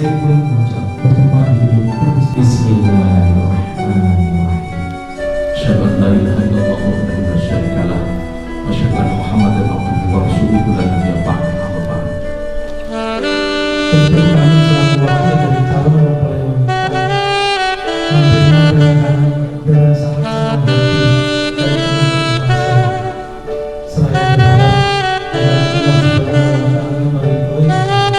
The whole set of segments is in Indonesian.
saya pun mengucap bertempat di gedung Bismillahirrahmanirrahim. Asyhadu an la ilaha illallah wahdahu la syarika lah wa asyhadu anna Muhammadan abduhu wa rasuluhu la nabiyya ba'dahu. Amma ba'd. Tentu kami selaku wakil dari calon mempelai wanita memberikan pernikahan dengan sangat senang hati dan penuh kasih sayang. Seraya berharap agar Allah Subhanahu wa Ta'ala meridhoi tanpa ada suatu apapun, dan insya Allah diberkahi dan diberkati oleh Allah Subhanahu wa Ta'ala.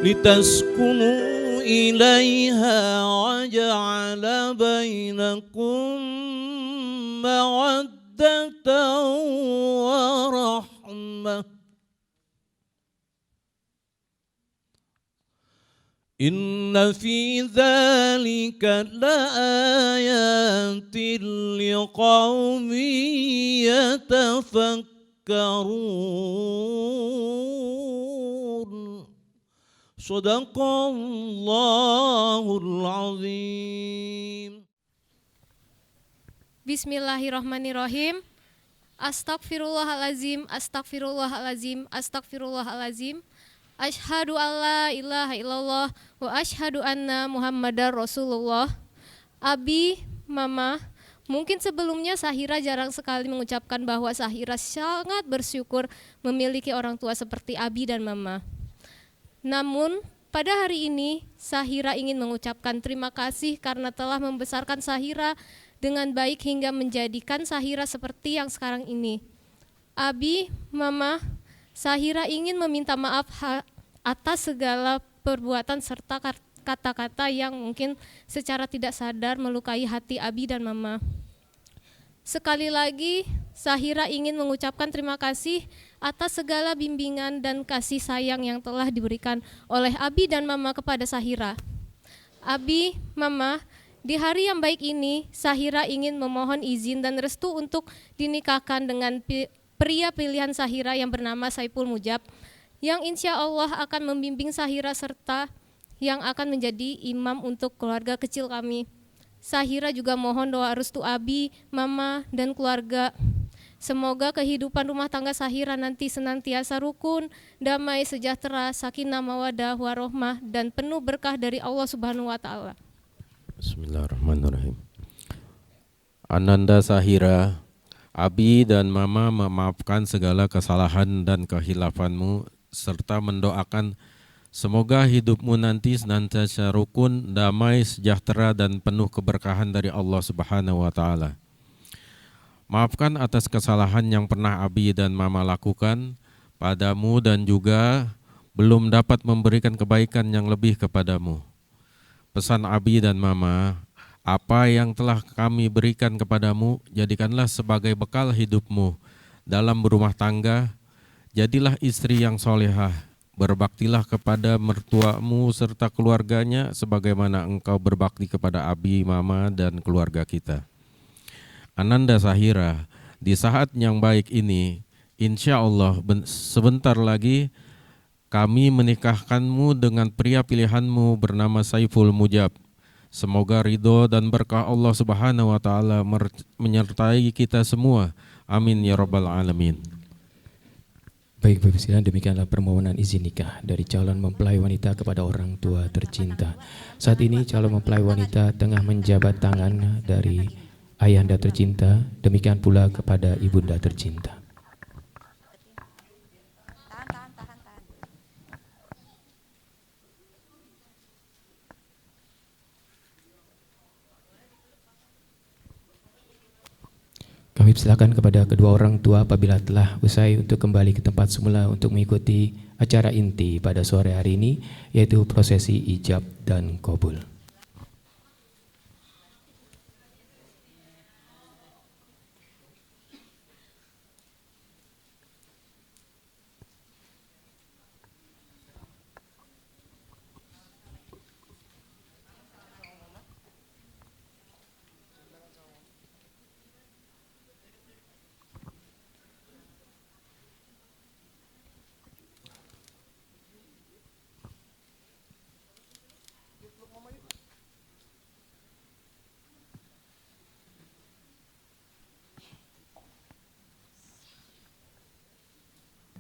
لتسكنوا إليها وجعل بينكم مودة ورحمة إن في ذلك لآيات لقوم يتفكرون. Sadaqallahul azim. Bismillahirrahmanirrahim. Astagfirullahalazim, astagfirullahalazim, astagfirullahalazim. Asyhadu alla ilaha illallah wa asyhadu anna Muhammadar Rasulullah. Abi, Mama, mungkin sebelumnya Sahira jarang sekali mengucapkan bahwa Sahira sangat bersyukur memiliki orang tua seperti Abi dan Mama. Namun, pada hari ini, Sahira ingin mengucapkan terima kasih karena telah membesarkan Sahira dengan baik hingga menjadikan Sahira seperti yang sekarang ini. Abi, Mama, Sahira ingin meminta maaf atas segala perbuatan serta kata-kata yang mungkin secara tidak sadar melukai hati Abi dan Mama. Sekali lagi, Sahira ingin mengucapkan terima kasih atas segala bimbingan dan kasih sayang yang telah diberikan oleh Abi dan Mama kepada Sahira. Abi, Mama, di hari yang baik ini, Sahira ingin memohon izin dan restu untuk dinikahkan dengan pria pilihan Sahira yang bernama Saipul Mujab, yang insya Allah akan membimbing Sahira serta yang akan menjadi imam untuk keluarga kecil kami. Sahira juga mohon doa restu Abi, Mama, dan keluarga. Semoga kehidupan rumah tangga Sahira nanti senantiasa rukun, damai, sejahtera, sakinah, mawadah, warohmah, dan penuh berkah dari Allah Subhanahu wa Ta'ala. Bismillahirrahmanirrahim. Ananda Sahira, Abi dan Mama memaafkan segala kesalahan dan kehilafanmu serta mendoakan semoga hidupmu nanti senantiasa rukun, damai, sejahtera, dan penuh keberkahan dari Allah Subhanahu wa Ta'ala. Maafkan atas kesalahan yang pernah Abi dan Mama lakukan padamu dan juga belum dapat memberikan kebaikan yang lebih kepadamu. pesan Abi dan Mama, apa yang telah kami berikan kepadamu, jadikanlah sebagai bekal hidupmu dalam berumah tangga. Jadilah istri yang solehah, berbaktilah kepada mertuamu serta keluarganya sebagaimana engkau berbakti kepada Abi, Mama, dan keluarga kita. Ananda Sahira, di saat yang baik ini, insya Allah sebentar lagi kami menikahkanmu dengan pria pilihanmu bernama Saiful Mujab. Semoga ridho dan berkah Allah Subhanahu wa Ta'ala menyertai kita semua. Amin ya Rabbal Alamin. Baik Bapak sekalian, demikianlah permohonan izin nikah dari calon mempelai wanita kepada orang tua tercinta. Saat ini calon mempelai wanita tengah menjabat tangan dari ayahanda tercinta, demikian pula kepada ibunda tercinta. Kami persilakan kepada kedua orang tua apabila telah usai untuk kembali ke tempat semula untuk mengikuti acara inti pada sore hari ini, yaitu prosesi ijab dan qabul.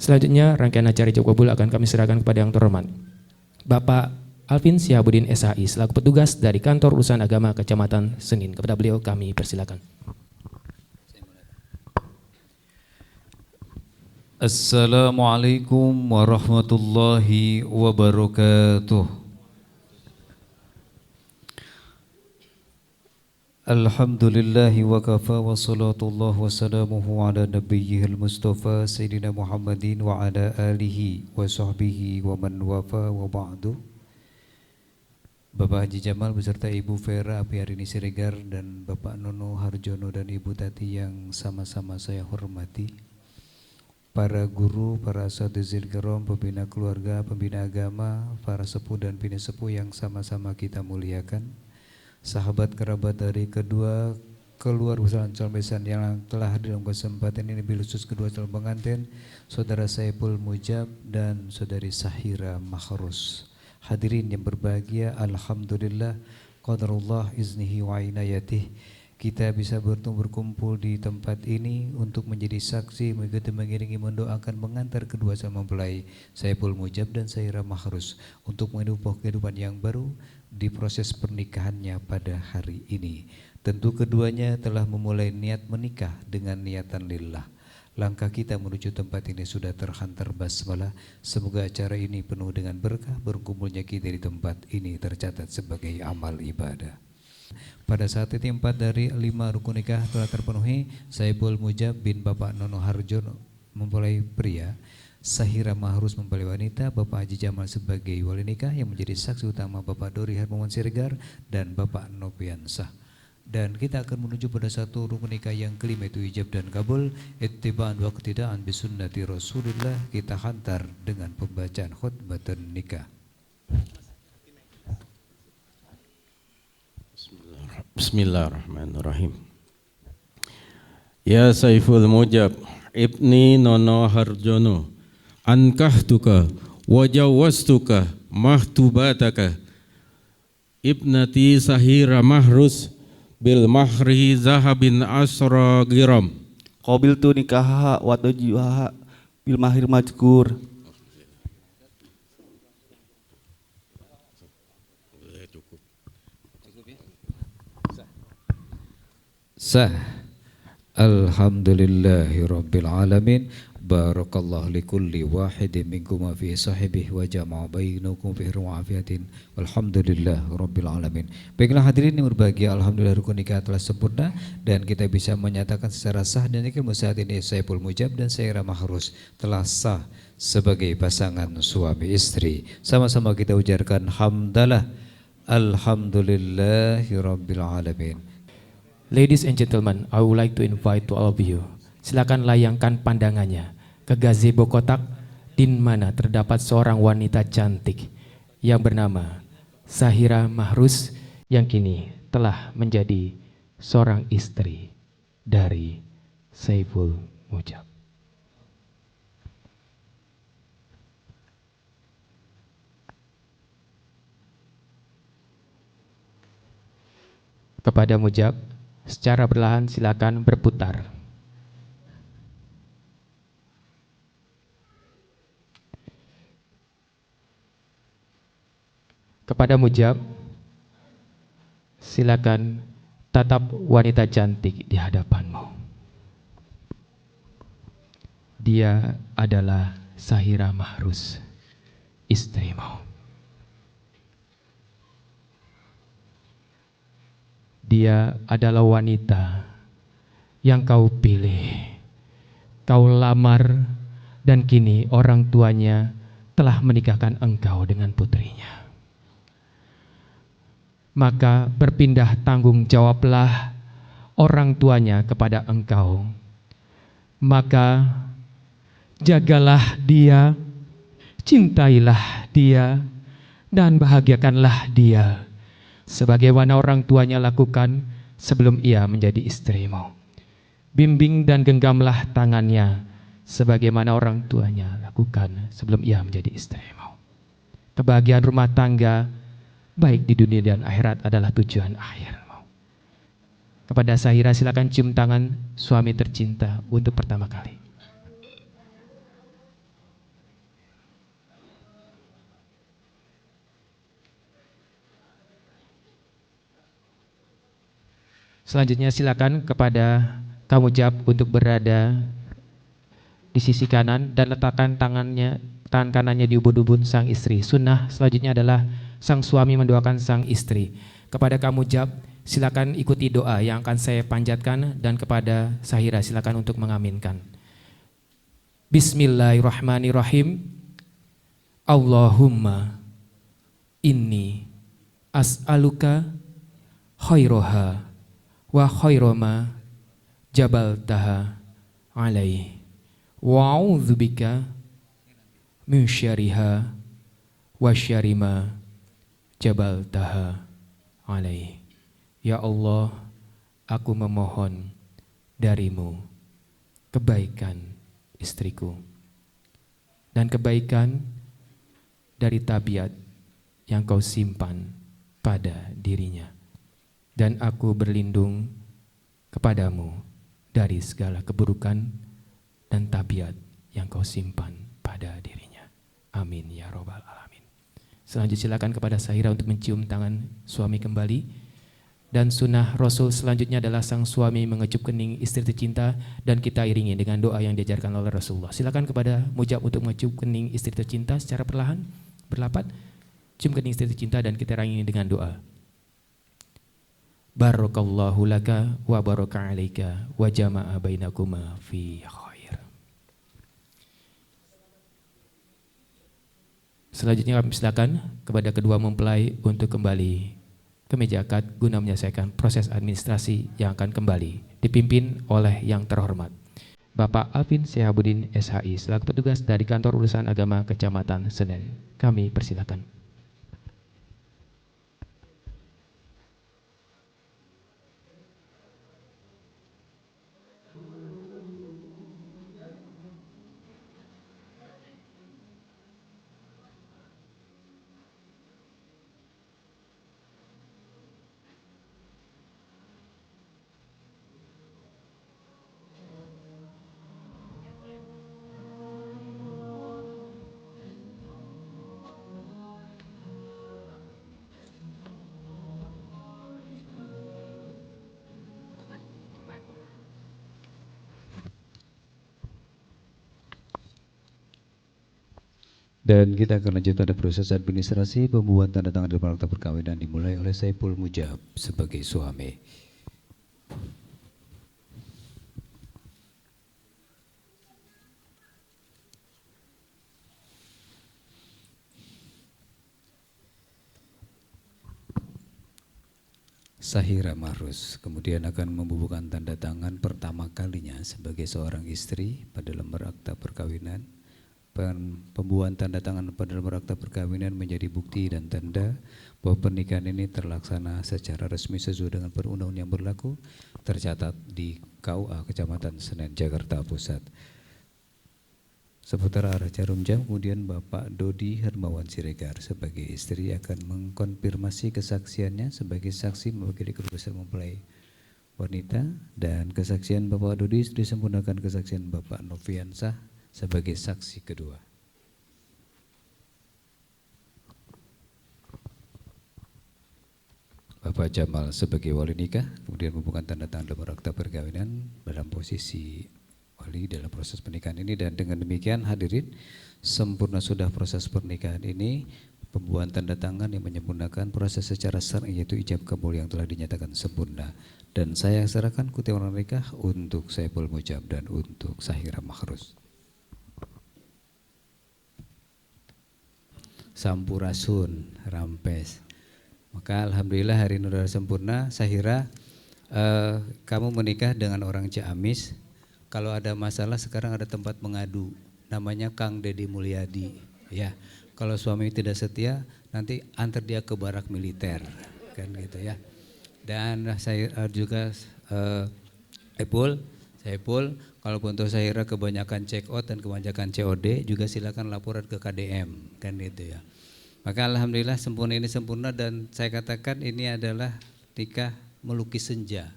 Selanjutnya rangkaian acara ijab kabul akan kami serahkan kepada yang terhormat Bapak Alvin Syihabuddin SHI selaku petugas dari Kantor Urusan Agama Kecamatan Senin. Kepada beliau kami persilakan. Assalamualaikum warahmatullahi wabarakatuh. Alhamdulillahi wa kafa wa salatullah wa salamuhu ala nabiyyihil mustafa Sayyidina Muhammadin wa ala alihi wa sahbihi wa man wafa wa ba'du. Bapak Haji Jamal beserta Ibu Vera Apiarini Siregar dan Bapak Nono Harjono dan Ibu Tati yang sama-sama saya hormati, para guru, para asatidz kiram, pembina keluarga, pembina agama, para sepuh dan bini sepuh yang sama-sama kita muliakan, sahabat kerabat dari kedua keluarga calon besan yang telah hadir dalam kesempatan ini, lebih khusus kedua calon pengantin, saudara Saiful Mujab dan saudari Sahira Mahrus. Hadirin yang berbahagia, alhamdulillah qadarullah iznihi wa inayatih, kita bisa berkumpul di tempat ini untuk menjadi saksi, mengikuti, mengiringi, mendoakan, mengantar kedua calon mempelai Saiful Mujab dan Sahira Mahrus untuk menghidupkan kehidupan yang baru di proses pernikahannya pada hari ini. Tentu keduanya telah memulai niat menikah dengan niatan lillah. Langkah kita menuju tempat ini sudah terhantar basmalah. Semoga acara ini penuh dengan berkah, berkumpulnya kita di tempat ini tercatat sebagai amal ibadah. Pada saat itu 4 dari 5 rukun nikah telah terpenuhi. Saiful Mujab bin Bapak Nono Harjono mempelai pria, Sahira Mahrus mempelai wanita, Bapak Haji Jamal sebagai wali nikah yang menjadi saksi utama Bapak Dori Harmawan Siregar dan Bapak Nopiansah. Dan kita akan menuju pada satu rukun nikah yang kelima, yaitu ijab dan kabul, ittiba'an wa iqtida'an bisunnati Rasulillah. Kita hantar dengan pembacaan khutbatun nikah. Bismillahirrahmanirrahim. Ya Saiful Mujab ibni Nono Harjono, ankahtuka wa jawaztuka mahtubataka ibnati Sahira Mahrus bil mahri zahabin asra giram. Qabil tu nikaha wa tujuha bil mahir majkur. Sah. Alhamdulillahi rabbil alamin. Barakallahu likulli wahidin minkum fi sahibihi wa jama'a bainakum fi ru'afiyatin walhamdulillah rabbil alamin. Baiklah hadirin yang berbahagia, alhamdulillah rukun nikah telah sempurna dan kita bisa menyatakan secara sah dan nikah saat ini Saiful Mujab dan Sahira Mahrus telah sah sebagai pasangan suami istri. Sama-sama kita ujarkan hamdalah. Alhamdulillahirabbil alamin. Ladies and gentlemen, I would like to invite to all of you. Silakan layangkan pandangannya ke gazebo kotak di mana terdapat seorang wanita cantik yang bernama Sahira Mahrus yang kini telah menjadi seorang istri dari Saiful Mujab. Kepada Mujab, secara perlahan silakan berputar. Kepada Mujab, silakan tatap wanita cantik di hadapanmu. Dia adalah Sahira Mahrus, istrimu. Dia adalah wanita yang kau pilih, kau lamar, dan kini orang tuanya telah menikahkan engkau dengan putrinya. Maka berpindah tanggung jawablah orang tuanya kepada engkau. Maka jagalah dia, cintailah dia, dan bahagiakanlah dia sebagaimana orang tuanya lakukan sebelum ia menjadi istrimu. Bimbing dan genggamlah tangannya sebagaimana orang tuanya lakukan sebelum ia menjadi istrimu. Kebahagiaan rumah tangga baik di dunia dan akhirat adalah tujuan akhirmu. Kepada Sahira silakan cium tangan suami tercinta untuk pertama kali. Selanjutnya silakan kepada kamu Mujab untuk berada di sisi kanan dan letakkan tangan kanannya di ubun-ubun sang istri. Sunnah selanjutnya adalah sang suami mendoakan sang istri. Kepada kamu Mujab silakan ikuti doa yang akan saya panjatkan, dan kepada Sahira silakan untuk mengaminkan. Bismillahirrahmanirrahim. Allahumma inni as'aluka khairoha wa khairoma jabal taha alaih wa a'udzubika min syariha wa syarima jabal taha alaih. Ya Allah, aku memohon darimu kebaikan istriku dan kebaikan dari tabiat yang kau simpan pada dirinya. Dan aku berlindung kepadamu dari segala keburukan dan tabiat yang kau simpan pada dirinya. Amin ya robbal alamin. Selanjutnya silakan kepada Sahira untuk mencium tangan suami kembali. Dan sunnah Rasul selanjutnya adalah sang suami mengecup kening istri tercinta, dan kita iringi dengan doa yang diajarkan oleh Rasulullah. Silakan kepada Mujab untuk mengecup kening istri tercinta secara perlahan, berlapat. Cium kening istri tercinta dan kita iringi dengan doa. Barakallahu laka wa baraka alaika wa jama'a bainakuma fi khair. Selanjutnya kami silakan kepada kedua mempelai untuk kembali ke meja akad guna menyelesaikan proses administrasi yang akan kembali dipimpin oleh yang terhormat Bapak Alvin Syahabuddin SHI selaku petugas dari Kantor Urusan Agama Kecamatan Senen. Kami persilakan. Dan kita akan lanjut pada proses administrasi pembuatan tanda tangan dalam akta perkawinan dimulai oleh Saiful Mujab sebagai suami. Sahira Mahrus kemudian akan membubuhkan tanda tangan pertama kalinya sebagai seorang istri pada lembar akta perkawinan. Pembuahan tanda tangan pada lembar akta perkawinan menjadi bukti dan tanda bahwa pernikahan ini terlaksana secara resmi sesuai dengan perundang-undang yang berlaku, tercatat di KUA Kecamatan Senen, Jakarta Pusat. Seputar arah jarum jam, kemudian Bapak Dodi Hermawan Siregar sebagai istri akan mengkonfirmasi kesaksiannya sebagai saksi mewakili keluarga besar mempelai wanita, dan kesaksian Bapak Dodi disempurnakan kesaksian Bapak Noviansah sebagai saksi kedua. Bapak Jamal sebagai wali nikah, kemudian membuka tanda tangan lembar akta perkawinan dalam posisi wali dalam proses pernikahan ini. Dan dengan demikian hadirin, sempurna sudah proses pernikahan ini. Pembuahan tanda tangan yang menyempurnakan proses secara syar'i yaitu ijab kabul yang telah dinyatakan sempurna. Dan saya serahkan kutipan nikah untuk Saiful Mujab dan untuk Sahira Mahrus. Sampurasun rampes. Maka alhamdulillah hari ini sudah sempurna. Sahira, kamu menikah dengan orang Ciamis. Kalau ada masalah sekarang ada tempat mengadu, namanya Kang Deddy Mulyadi. Ya, kalau suami tidak setia nanti antar dia ke barak militer, kan gitu ya. Dan saya juga Saiful, kalau untuk Sahira kebanyakan check out dan kebanyakan COD juga silakan laporan ke KDM, kan gitu ya. Maka alhamdulillah sempurna ini sempurna, dan saya katakan ini adalah nikah melukis senja.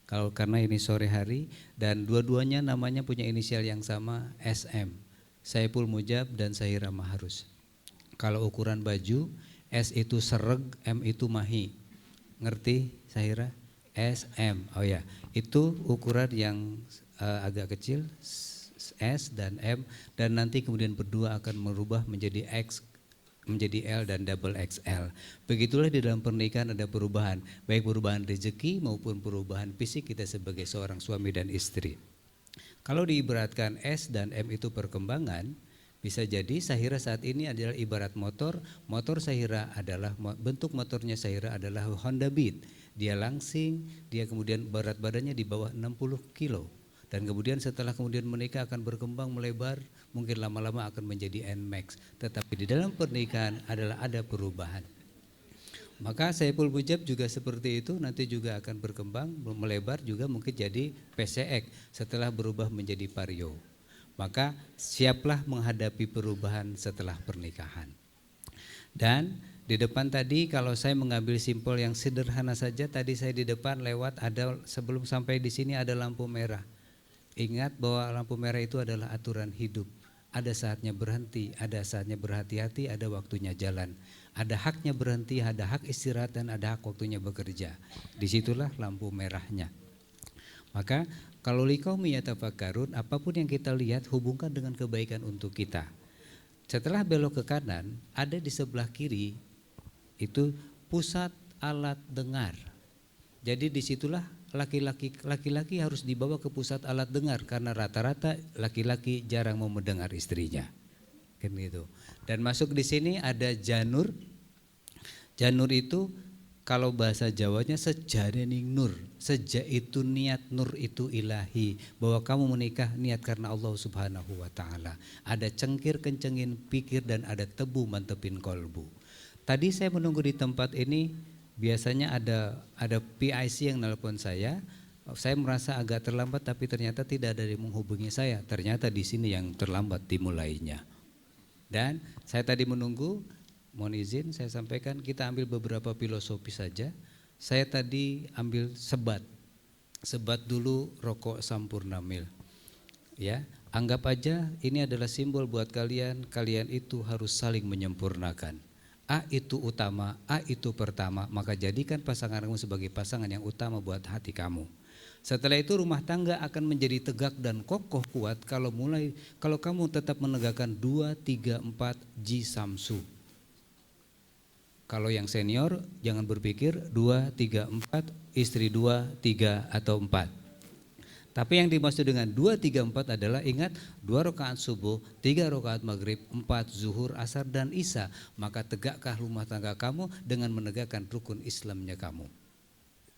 Kalau karena ini sore hari dan dua-duanya namanya punya inisial yang sama, SM, Saiful Mujab dan Sahira Mahrus. Kalau ukuran baju, S itu sereg, M itu mahi. Ngerti Sahira? SM. Oh ya, itu ukuran yang agak kecil, S dan M, dan nanti kemudian berdua akan merubah menjadi X, menjadi L dan double XL. Begitulah di dalam pernikahan ada perubahan, baik perubahan rezeki maupun perubahan fisik kita sebagai seorang suami dan istri. Kalau diibaratkan S dan M itu perkembangan, bisa jadi Sahira saat ini adalah ibarat motor. Motor Sahira adalah, bentuk motornya Sahira adalah Honda Beat. Dia langsing, dia kemudian berat badannya di bawah 60 kilo. Dan kemudian setelah kemudian menikah akan berkembang melebar, mungkin lama-lama akan menjadi NMAX. Tetapi di dalam pernikahan adalah ada perubahan. Maka Saiful Mujab juga seperti itu, nanti juga akan berkembang, melebar juga mungkin jadi PCX setelah berubah menjadi Vario. Maka siaplah menghadapi perubahan setelah pernikahan. Dan di depan tadi kalau saya mengambil simpel yang sederhana saja, tadi saya di depan lewat ada, sebelum sampai di sini ada lampu merah. Ingat bahwa lampu merah itu adalah aturan hidup. Ada saatnya berhenti, ada saatnya berhati-hati, ada waktunya jalan. Ada haknya berhenti, ada hak istirahat, dan ada hak waktunya bekerja. Disitulah lampu merahnya. Maka kalau liqaumi yatafakkarun, apapun yang kita lihat hubungkan dengan kebaikan untuk kita. Setelah belok ke kanan, ada di sebelah kiri itu pusat alat dengar. Jadi disitulah laki-laki harus dibawa ke pusat alat dengar, karena rata-rata laki-laki jarang mau mendengar istrinya, kan gitu. Dan masuk di sini ada janur. Janur itu kalau bahasa Jawanya sejarening nur. Seja itu niat, nur itu ilahi. Bahwa kamu menikah niat karena Allah Subhanahu wa ta'ala. Ada cengkir kencengin pikir dan ada tebu mantepin kolbu. Tadi saya menunggu di tempat ini, biasanya ada PIC yang nelpon saya. Saya merasa agak terlambat, tapi ternyata tidak ada yang menghubungi saya. Ternyata di sini yang terlambat dimulainya. Dan saya tadi menunggu, mohon izin saya sampaikan, kita ambil beberapa filosofi saja. Saya tadi ambil sebat dulu rokok Sampurna Mil. Ya, anggap aja ini adalah simbol buat kalian itu harus saling menyempurnakan. A itu utama, A itu pertama, maka jadikan pasangan kamu sebagai pasangan yang utama buat hati kamu. Setelah itu rumah tangga akan menjadi tegak dan kokoh kuat kalau kamu tetap menegakkan 2, 3, 4 G Samsu. Kalau yang senior jangan berpikir 2, 3, 4, istri 2, 3 atau 4. Tapi yang dimaksud dengan 2, 3, 4 adalah ingat 2 rakaat subuh, 3 rakaat maghrib, 4 zuhur, asar dan isya. Maka tegakkah rumah tangga kamu dengan menegakkan rukun Islamnya kamu.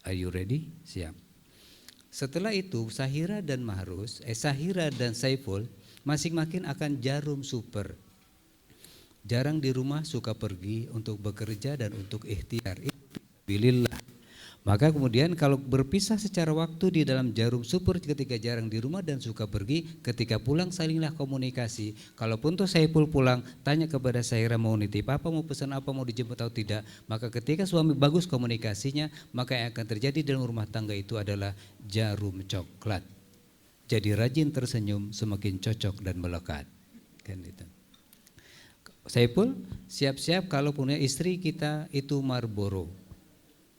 Are you ready? Siap. Setelah itu Sahira dan Sahira dan Saiful masing-masing akan jarum super. Jarang di rumah, suka pergi untuk bekerja dan untuk ikhtiar. Bilillah. Maka kemudian kalau berpisah secara waktu di dalam jarum super ketika jarang di rumah dan suka pergi, ketika pulang salinglah komunikasi. Kalaupun tuh Saiful pulang, tanya kepada Sahira mau nitip apa, mau pesan apa, mau dijemput atau tidak. Maka ketika suami bagus komunikasinya, maka yang akan terjadi dalam rumah tangga itu adalah jarum coklat. Jadi rajin tersenyum, semakin cocok dan melekat. Kan itu. Saiful, siap-siap kalau punya istri kita itu Marlboro.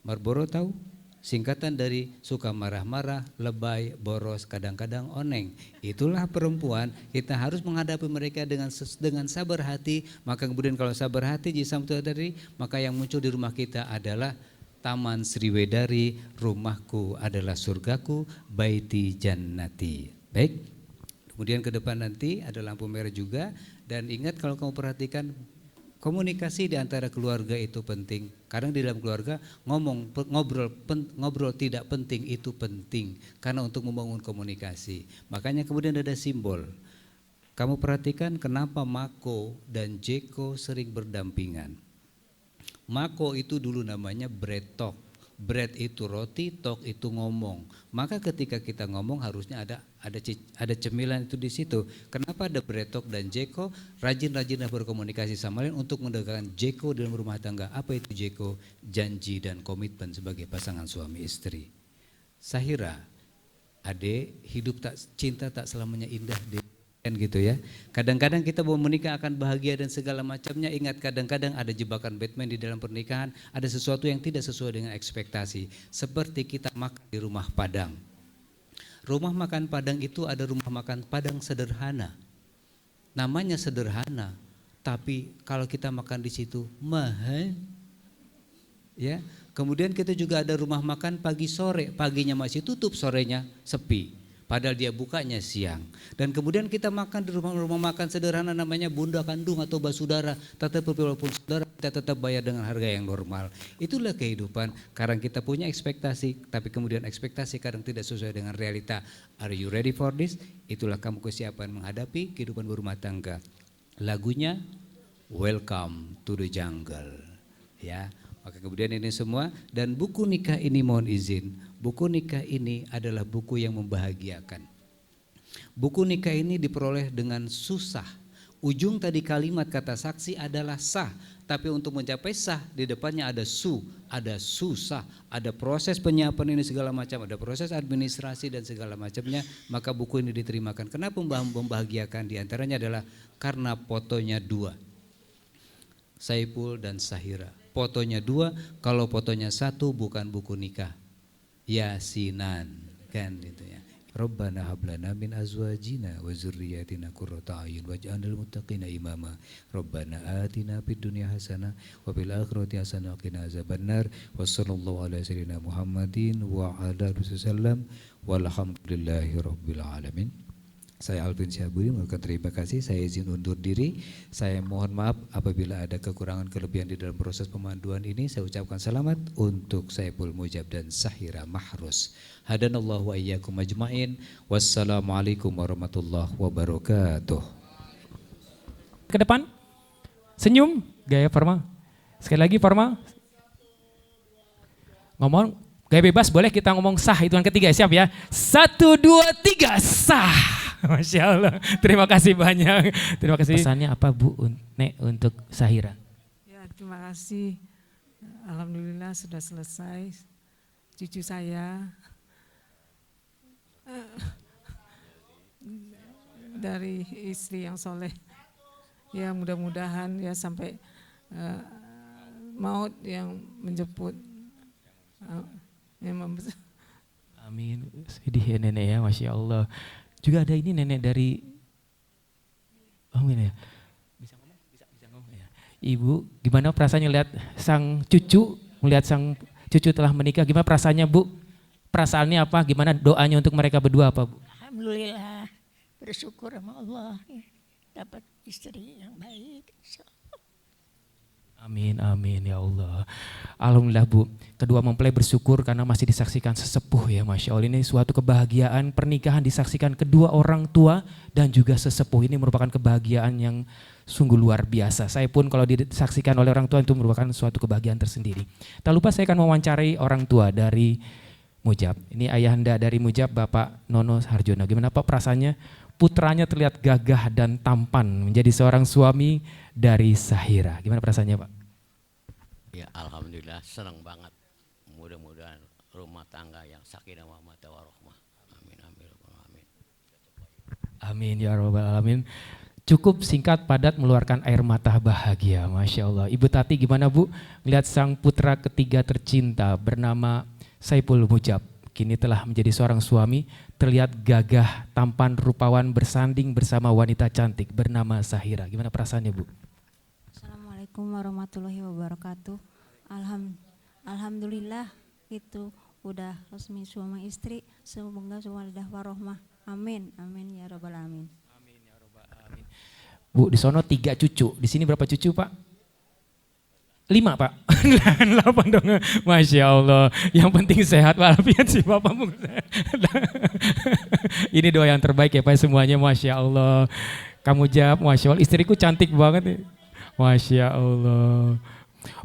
Marlboro tahu? Singkatan dari suka marah-marah, lebay, boros, kadang-kadang oneng. Itulah perempuan, kita harus menghadapi mereka dengan sabar hati. Maka kemudian kalau sabar hati tadi, maka yang muncul di rumah kita adalah Taman Sriwedari, rumahku adalah surgaku, baiti jannati. Baik. Kemudian ke depan nanti ada lampu merah juga, dan ingat kalau kamu perhatikan komunikasi di antara keluarga itu penting. Kadang di dalam keluarga ngobrol tidak penting, itu penting karena untuk membangun komunikasi. Makanya kemudian ada simbol. Kamu perhatikan kenapa Mako dan Jeko sering berdampingan. Mako itu dulu namanya bread talk. Bread itu roti, talk itu ngomong. Maka ketika kita ngomong harusnya ada cemilan itu di situ. Kenapa ada bread talk dan Jeko? Rajin-rajinlah berkomunikasi sama lain untuk mendekatkan Jeko dalam rumah tangga. Apa itu Jeko? Janji dan komitmen sebagai pasangan suami istri. Sahira, adek, cinta tak selamanya indah deh. Gitu ya. Kadang-kadang kita mau menikah akan bahagia dan segala macamnya. Ingat, kadang-kadang ada jebakan Batman di dalam pernikahan. Ada sesuatu yang tidak sesuai dengan ekspektasi. Seperti kita makan di rumah Padang. Rumah makan Padang itu ada rumah makan Padang sederhana. Namanya sederhana, tapi kalau kita makan di situ mahal. Ya. Kemudian kita juga ada rumah makan pagi sore, paginya masih tutup, sorenya sepi. Padahal dia bukanya siang. Dan kemudian kita makan di rumah makan sederhana namanya Bunda Kandung atau Basudara. Tetapi walaupun saudara kita tetap bayar dengan harga yang normal. Itulah kehidupan. Kadang kita punya ekspektasi, tapi kemudian ekspektasi kadang tidak sesuai dengan realita. Are you ready for this? Itulah kamu kesiapan menghadapi kehidupan berumah tangga. Lagunya Welcome to the Jungle. Ya. Maka kemudian ini semua, dan buku nikah ini mohon izin, buku nikah ini adalah buku yang membahagiakan. Buku nikah ini diperoleh dengan susah. Ujung tadi kalimat kata saksi adalah sah, tapi untuk mencapai sah di depannya ada ada susah, ada proses penyiapan ini segala macam, ada proses administrasi dan segala macamnya. Maka buku ini diterimakan. Kenapa membahagiakan? Di antaranya adalah karena fotonya dua, Saiful dan Sahira. Fotonya dua, kalau fotonya satu bukan buku nikah. Yasinan, kan gitu ya. Rabbana hablana min azwajina wa zurriyatina qurrata a'yun waj'alna lil muttaqina imama. Rabbana atina fid dunya hasanah wa fil akhirati hasanah wa qina azabannar. Wassallallahu ala sayyidina Muhammadin wa ala alihi wasallam walhamdulillahi rabbil alamin. Saya Alvin Syahbudi mengucapkan terima kasih. Saya izin undur diri. Saya mohon maaf apabila ada kekurangan kelebihan di dalam proses pemanduan ini. Saya ucapkan selamat untuk Saiful Mujab dan Sahira Mahrus. Hadanallahu wa iyyakum ajmain. Wassalamualaikum warahmatullahi wabarakatuh. Ke depan, senyum, gaya formal. Sekali lagi formal. Ngomong, gaya bebas boleh kita ngomong sah, hitungan ketiga, siap ya. 1, 2, 3, sah. Masya Allah, terima kasih banyak. Terima kasih. Pesannya apa Bu Nek untuk Sahira? Ya, terima kasih. Alhamdulillah sudah selesai. Cucu saya dari istri yang soleh. Ya mudah-mudahan ya sampai maut yang menjemput. Amin. Sedih ya nenek ya, Masya Allah. Juga ada ini nenek dari ini ya. Bisa ngomong ya. Ibu, gimana perasaannya lihat sang cucu, melihat sang cucu telah menikah, gimana perasaannya Bu? Perasaannya apa? Gimana doanya untuk mereka berdua apa Bu? Alhamdulillah, bersyukur sama Allah ya, dapat istri yang baik. Amin, amin ya Allah. Alhamdulillah Bu, kedua mempelai bersyukur karena masih disaksikan sesepuh ya, Masya Allah. Ini suatu kebahagiaan, pernikahan disaksikan kedua orang tua dan juga sesepuh. Ini merupakan kebahagiaan yang sungguh luar biasa. Saya pun kalau disaksikan oleh orang tua itu merupakan suatu kebahagiaan tersendiri. Tak lupa saya akan mewawancarai orang tua dari Mujab. Ini ayahanda dari Mujab, Bapak Nono Harjono. Gimana Pak perasaannya? Putranya terlihat gagah dan tampan menjadi seorang suami dari Sahira. Gimana perasaannya Pak? Ya alhamdulillah senang banget. Mudah-mudahan rumah tangga yang sakinah mawaddah warahmah. Amin amin amin. Amin ya rabbal alamin. Cukup singkat padat meluarkan air mata bahagia, Masya Allah. Ibu Tati gimana Bu? Melihat sang putra ketiga tercinta bernama Saiful Mujab. Kini telah menjadi seorang suami, terlihat gagah, tampan, rupawan bersanding bersama wanita cantik bernama Sahira. Gimana perasaannya Bu? Assalamualaikum warahmatullahi wabarakatuh. Alhamdulillah itu udah resmi suami istri. Semoga suwadah warohmah. Amin, amin ya rabbal alamin. Amin ya rabbal alamin. Bu, di sono 3 cucu. Di sini berapa cucu Pak? 5 Pak. 8 dong. Masya Allah. Yang penting sehat walafiat si Bapak. Ini doa yang terbaik ya Pak semuanya. Masya Allah. Kamu jawab, Masya Allah. Istriku cantik banget ya. Masya Allah.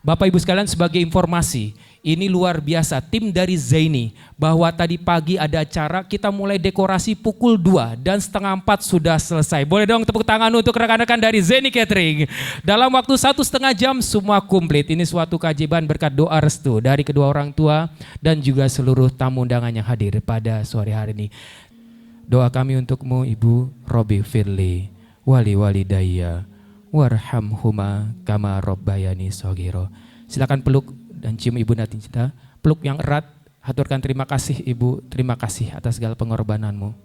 Bapak Ibu sekalian sebagai informasi, ini luar biasa tim dari Zaini bahwa tadi pagi ada acara, kita mulai dekorasi pukul 2 dan setengah 4 sudah selesai. Boleh dong tepuk tangan untuk rekan-rekan dari Zaini Catering. Dalam waktu 1,5 jam semua komplit. Ini suatu keajaiban berkat doa restu dari kedua orang tua dan juga seluruh tamu undangan yang hadir pada sore hari ini. Doa kami untukmu Ibu Robi Firly, wali walidayya, warhamhuma kama robbayani shogiro. Silakan peluk dan cium Ibu Natinta. Peluk yang erat, haturkan terima kasih Ibu, terima kasih atas segala pengorbananmu.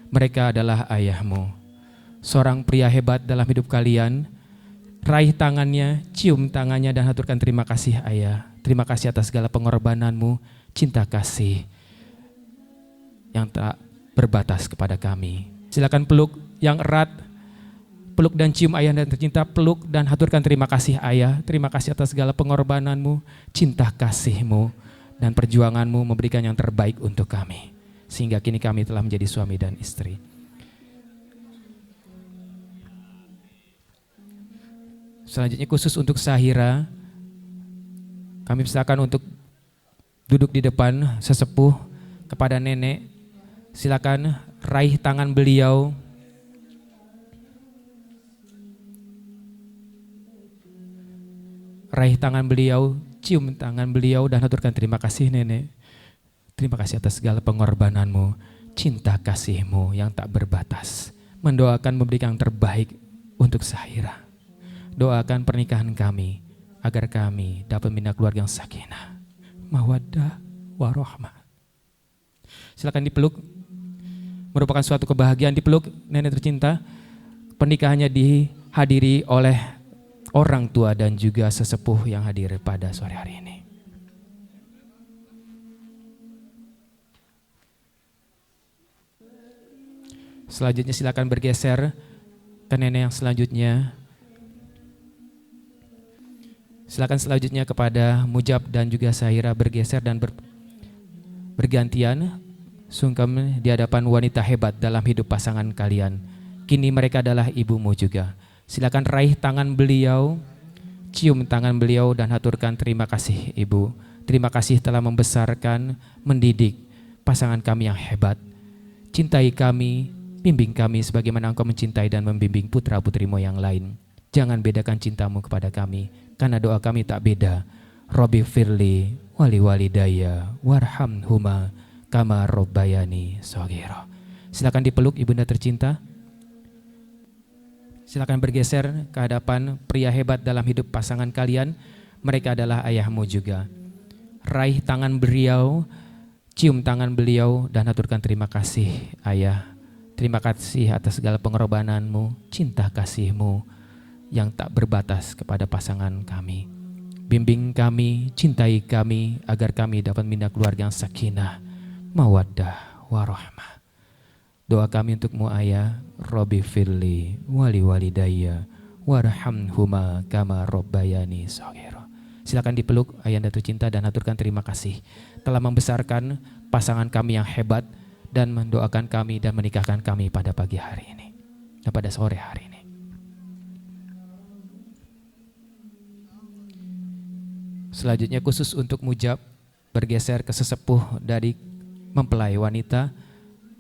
Mereka adalah ayahmu, seorang pria hebat dalam hidup kalian. Raih tangannya, cium tangannya dan haturkan terima kasih ayah. Terima kasih atas segala pengorbananmu, cinta kasih yang tak berbatas kepada kami. Silakan peluk yang erat, peluk dan cium ayah dan tercinta, peluk dan haturkan terima kasih ayah. Terima kasih atas segala pengorbananmu, cinta kasihmu dan perjuanganmu memberikan yang terbaik untuk kami. Sehingga kini kami telah menjadi suami dan istri. Selanjutnya khusus untuk Sahira, kami persilakan untuk duduk di depan sesepuh kepada nenek. Silakan raih tangan beliau. Raih tangan beliau, cium tangan beliau dan haturkan terima kasih nenek. Terima kasih atas segala pengorbananmu, cinta kasihmu yang tak berbatas. Mendoakan memberikan yang terbaik untuk Sahira. Doakan pernikahan kami agar kami dapat membina keluarga yang sakinah, mawaddah, warahmah. Silakan dipeluk. Merupakan suatu kebahagiaan dipeluk nenek tercinta. Pernikahannya dihadiri oleh orang tua dan juga sesepuh yang hadir pada sore hari ini. Selanjutnya silakan bergeser ke nenek yang selanjutnya. Silakan selanjutnya kepada Mujab dan juga Sahira bergeser dan bergantian. Sungkem di hadapan wanita hebat dalam hidup pasangan kalian. Kini mereka adalah ibumu juga. Silakan raih tangan beliau, cium tangan beliau dan haturkan terima kasih Ibu. Terima kasih telah membesarkan, mendidik pasangan kami yang hebat. Cintai kami, bimbing kami sebagaimana Engkau mencintai dan membimbing putra-putrimu yang lain. Jangan bedakan cintamu kepada kami, karena doa kami tak beda. Robi firli, wali walidayya, warhamhuma kama robbayani shogiro. Silakan dipeluk ibunda tercinta. Silakan bergeser ke hadapan pria hebat dalam hidup pasangan kalian. Mereka adalah ayahmu juga. Raih tangan beliau, cium tangan beliau dan haturkan terima kasih ayah. Terima kasih atas segala pengorbananmu, cinta kasihmu yang tak berbatas kepada pasangan kami. Bimbing kami, cintai kami agar kami dapat membina keluarga yang sakinah, mawaddah, warahmah. Doa kami untukmu ayah, Robbi firli wali walidayya warhamhuma kama robbayani shaghira. Silakan dipeluk ayanda tercinta dan aturkan terima kasih telah membesarkan pasangan kami yang hebat dan mendoakan kami dan menikahkan kami pada pagi hari ini dan pada sore hari ini. Selanjutnya khusus untuk mujab bergeser ke sesepuh dari mempelai wanita.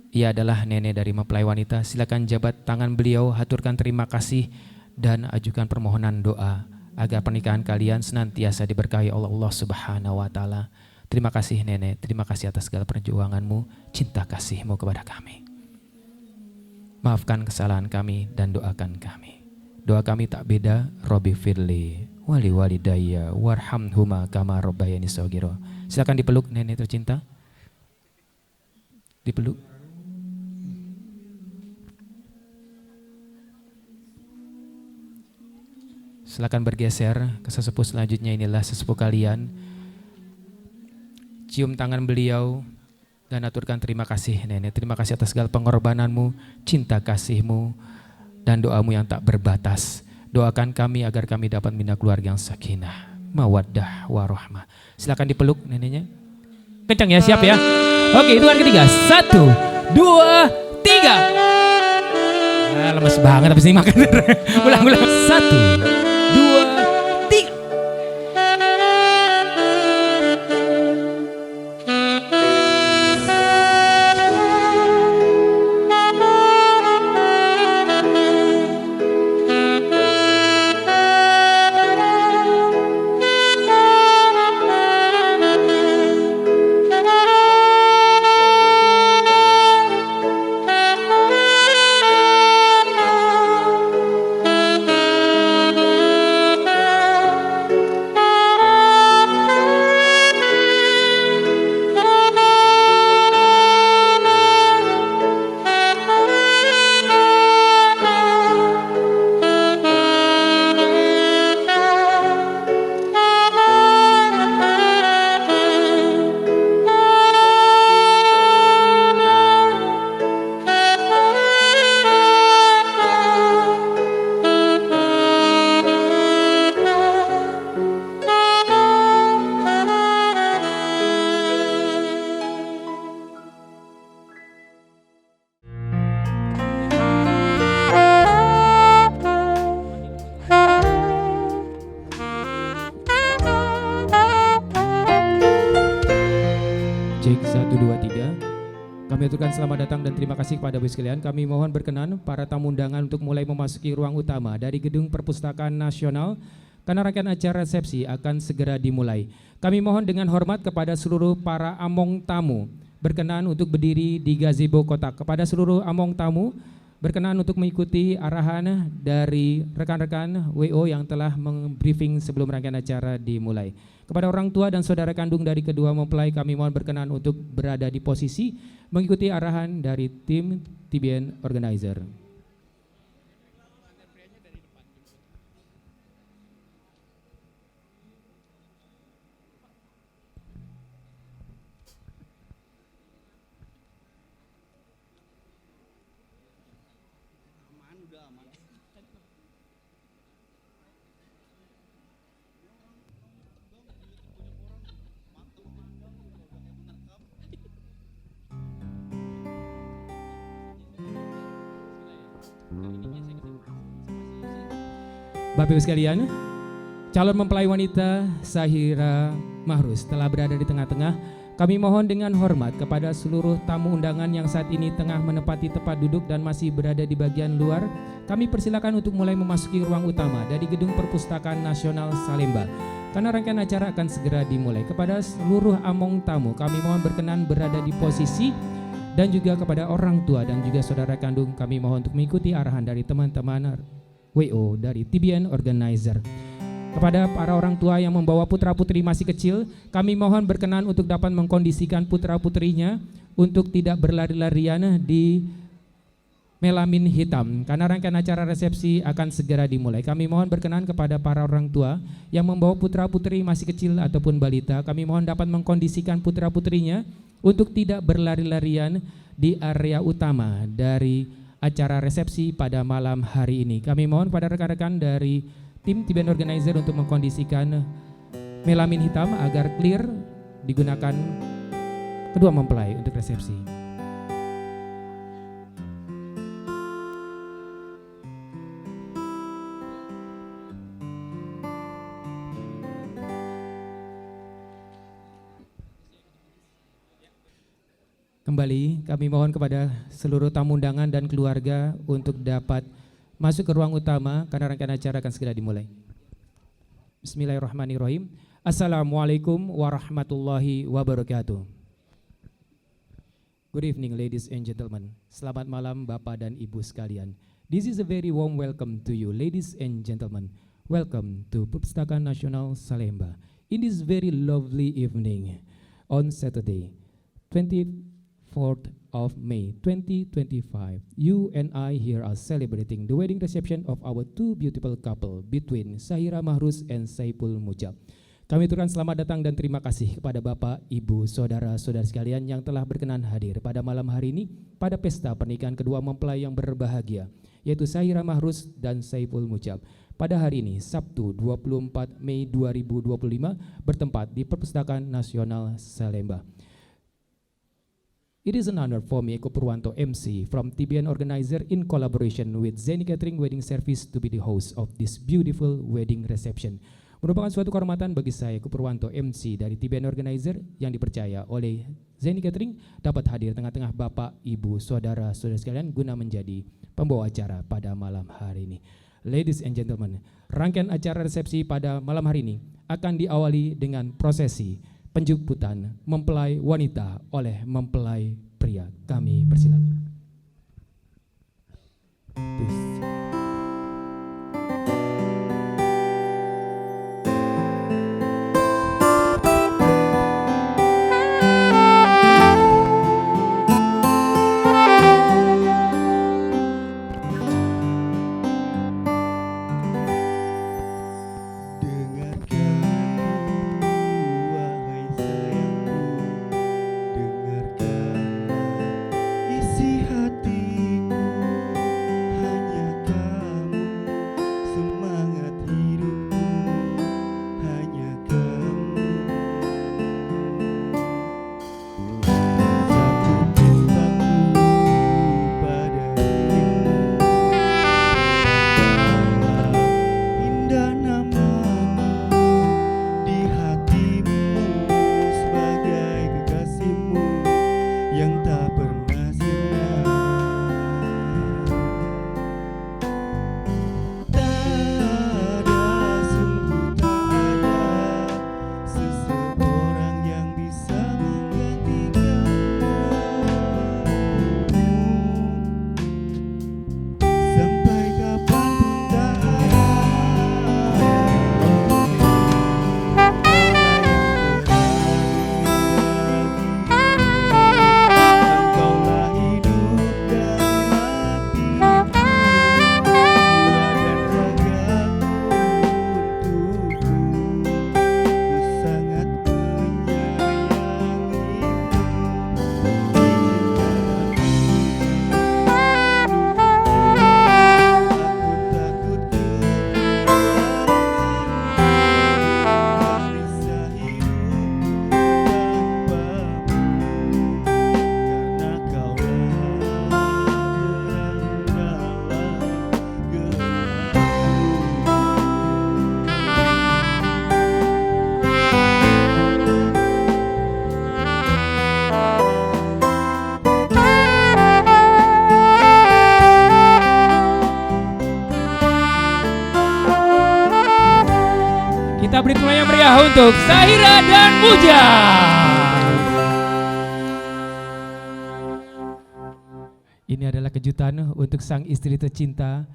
Ia adalah nenek dari mempelai wanita. Silakan jabat tangan beliau, haturkan terima kasih dan ajukan permohonan doa agar pernikahan kalian senantiasa diberkahi oleh Allah Subhanahu wa taala. Terima kasih nenek, terima kasih atas segala perjuanganmu, cinta kasihmu kepada kami. Maafkan kesalahan kami dan doakan kami. Doa kami tak beda, Robbi firli wali walidayya warhamhuma kama robbayani shaghira. Silakan dipeluk nenek tercinta. Dipeluk. Silakan bergeser ke sesepuh selanjutnya. Inilah sesepuh kalian. Cium tangan beliau dan aturkan terima kasih nenek. Terima kasih atas segala pengorbananmu, cinta kasihmu, dan doamu yang tak berbatas. Doakan kami agar kami dapat membina keluarga yang sakinah, mawaddah, warahmah. Silakan dipeluk neneknya. Kencang ya, siap ya. Oke, hitungan ketiga. 1, 2, 3. Lemes banget habis ini makan. Ulang-ulang. 1, 2, 3. Cek 1, 2, 3. Kami aturkan selamat datang dan terima kasih kepada Bapak sekalian. Kami mohon berkenan para tamu undangan untuk mulai memasuki ruang utama dari Gedung Perpustakaan Nasional karena rangkaian acara resepsi akan segera dimulai. Kami mohon dengan hormat kepada seluruh para among tamu berkenan untuk berdiri di gazebo kotak. Kepada seluruh among tamu berkenan untuk mengikuti arahan dari rekan-rekan WO yang telah membriefing sebelum rangkaian acara dimulai. Kepada orang tua dan saudara kandung dari kedua mempelai kami mohon berkenan untuk berada di posisi mengikuti arahan dari tim TBN Organizer. Bapak Ibu sekalian, calon mempelai wanita Zahira Mahruz telah berada di tengah-tengah. Kami mohon dengan hormat kepada seluruh tamu undangan yang saat ini tengah menempati tempat duduk dan masih berada di bagian luar. Kami persilakan untuk mulai memasuki ruang utama dari Gedung Perpustakaan Nasional Salemba. Karena rangkaian acara akan segera dimulai. Kepada seluruh among tamu kami mohon berkenan berada di posisi, dan juga kepada orang tua dan juga saudara kandung kami mohon untuk mengikuti arahan dari teman-teman WO dari TBN Organizer. Kepada para orang tua yang membawa putra-putri masih kecil, kami mohon berkenan untuk dapat mengkondisikan putra-putrinya untuk tidak berlari-larian di melamin hitam karena rangkaian acara resepsi akan segera dimulai. Kami mohon berkenan kepada para orang tua yang membawa putra-putri masih kecil ataupun balita, kami mohon dapat mengkondisikan putra-putrinya untuk tidak berlari-larian di area utama dari acara resepsi pada malam hari ini. Kami mohon pada rekan-rekan dari tim event organizer untuk mengkondisikan melamin hitam agar clear digunakan kedua mempelai untuk resepsi. Kembali kami mohon kepada seluruh tamu undangan dan keluarga untuk dapat masuk ke ruang utama karena rangkaian acara akan segera dimulai. Bismillahirrahmanirrahim. Assalamualaikum warahmatullahi wabarakatuh. Good evening ladies and gentlemen. Selamat malam Bapak dan Ibu sekalian. This is a very warm welcome to you ladies and gentlemen. Welcome to Perpustakaan Nasional Salemba. In this very lovely evening on Saturday 24th of May 2025, you and I here are celebrating the wedding reception of our two beautiful couple between Sahira Mahruz and Saiful Mujab. Kami turkan selamat datang dan terima kasih kepada Bapak, Ibu, Saudara-saudara sekalian yang telah berkenan hadir pada malam hari ini pada pesta pernikahan kedua mempelai yang berbahagia, yaitu Sahira Mahruz dan Saiful Mujab. Pada hari ini, Sabtu 24 Mei 2025, bertempat di Perpustakaan Nasional Salemba. It is an honor for me, Eko Purwanto, MC from TBN Organizer in collaboration with Zeni Catering Wedding Service to be the host of this beautiful wedding reception. Merupakan suatu kehormatan bagi saya, Eko Purwanto, MC dari TBN Organizer yang dipercaya oleh Zeni Catering dapat hadir tengah-tengah Bapak, Ibu, Saudara-saudara sekalian guna menjadi pembawa acara pada malam hari ini. Ladies and gentlemen, rangkaian acara resepsi pada malam hari ini akan diawali dengan prosesi penjemputan mempelai wanita oleh mempelai pria. Kami persilakan. Kita beri tepuk yang meriah untuk Sahira dan Mujab. Ini adalah kejutan untuk sang istri tercinta.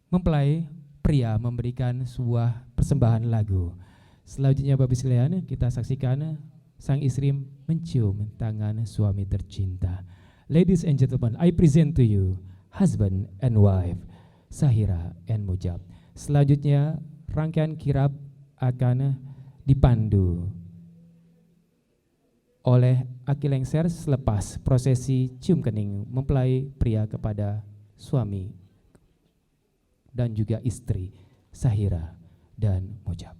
Mempelai pria memberikan sebuah persembahan lagu. Selanjutnya Bapak sekalian, kita saksikan sang istri mencium tangan suami tercinta. Ladies and gentlemen, I present to you husband and wife, Sahira and Mujab. Selanjutnya rangkaian kirab akan dipandu oleh aki lengser selepas prosesi cium kening mempelai pria kepada suami dan juga istri Sahira dan Mujab.